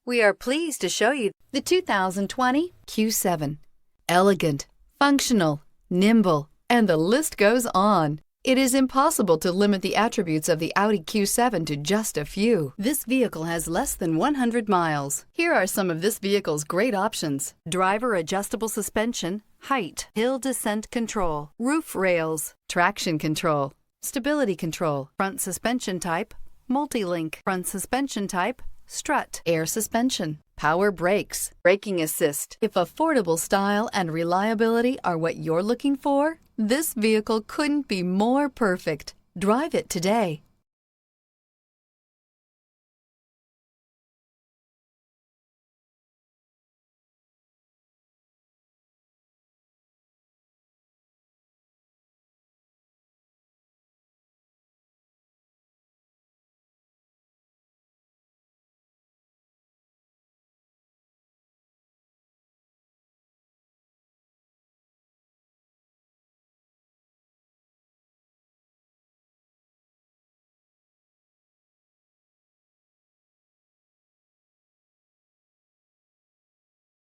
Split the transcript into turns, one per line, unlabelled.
We are pleased to show you the 2020 Q7. Elegant, functional, nimble, and the list goes on. It is impossible to limit the attributes of the Audi Q7 to just a few. This vehicle has less than 100 miles. Here are some of this vehicle's great options: driver adjustable suspension, height, hill descent control, roof rails, traction control, stability control, front suspension type, multi-link, front suspension type, strut, air suspension, power brakes, braking assist. If affordable style and reliability are what you're looking for, this vehicle couldn't be more perfect. Drive it today.